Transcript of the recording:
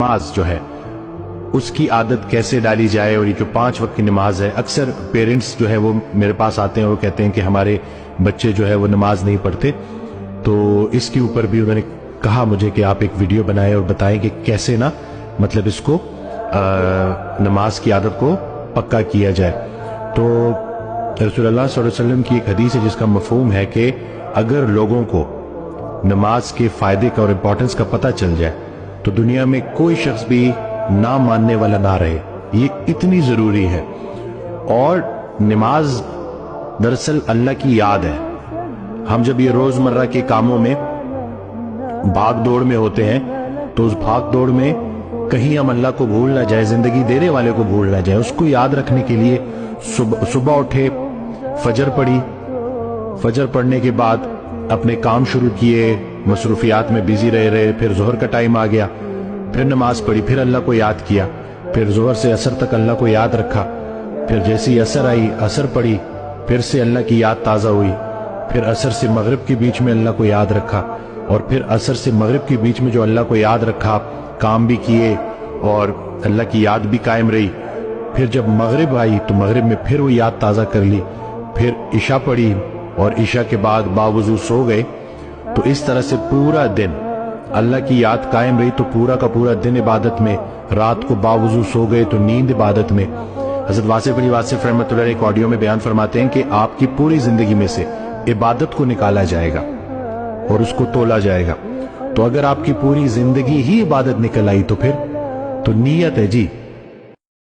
نماز جو ہے اس کی عادت کیسے ڈالی جائے، اور یہ جو 5 وقت کی نماز ہے، اکثر پیرنٹس جو ہے وہ میرے پاس آتے ہیں اور کہتے ہیں کہ ہمارے بچے جو ہے وہ نماز نہیں پڑھتے، تو اس کے اوپر بھی انہوں نے کہا مجھے کہ آپ ایک ویڈیو بنائیں اور بتائیں کہ کیسے نا مطلب اس کو نماز کی عادت کو پکا کیا جائے۔ تو رسول اللہ صلی اللہ علیہ وسلم کی ایک حدیث ہے جس کا مفہوم ہے کہ اگر لوگوں کو نماز کے فائدے کا اور امپورٹنس کا پتہ چل جائے تو دنیا میں کوئی شخص بھی نہ ماننے والا نہ رہے، یہ اتنی ضروری ہے۔ اور نماز دراصل اللہ کی یاد ہے۔ ہم جب یہ روزمرہ کے کاموں میں بھاگ دوڑ میں ہوتے ہیں تو اس بھاگ دوڑ میں کہیں ہم اللہ کو بھول نہ جائیں، زندگی دینے والے کو بھول نہ جائیں، اس کو یاد رکھنے کے لیے صبح اٹھے، فجر پڑھی، فجر پڑھنے کے بعد اپنے کام شروع کیے، مصروفیات میں بیزی رہے، پھر ظہر کا ٹائم آ گیا، پھر نماز پڑھی، پھر اللہ کو یاد کیا، پھر ظہر سے عصر تک اللہ کو یاد رکھا، پھر جیسی عصر آئی عصر پڑھی، پھر سے اللہ کی یاد تازہ ہوئی، پھر عصر سے مغرب کے بیچ میں اللہ کو یاد رکھا، اور پھر عصر سے مغرب کے بیچ میں جو اللہ کو یاد رکھا کام بھی کیے اور اللہ کی یاد بھی قائم رہی۔ پھر جب مغرب آئی تو مغرب میں پھر وہ یاد تازہ کر لی، پھر عشاء پڑھی اور عشاء کے بعد باوضو سو گئے۔ تو اس طرح سے پورا دن اللہ کی یاد قائم رہی، تو پورا کا پورا دن عبادت میں، رات کو باوضو سو گئے تو نیند عبادت میں۔ حضرت واصف علی واصف رحمۃ اللہ علیہ ایک آڈیو میں بیان فرماتے ہیں کہ آپ کی پوری زندگی میں سے عبادت کو نکالا جائے گا اور اس کو تولا جائے گا۔ تو اگر آپ کی پوری زندگی ہی عبادت نکل آئی تو پھر تو نیت ہے جی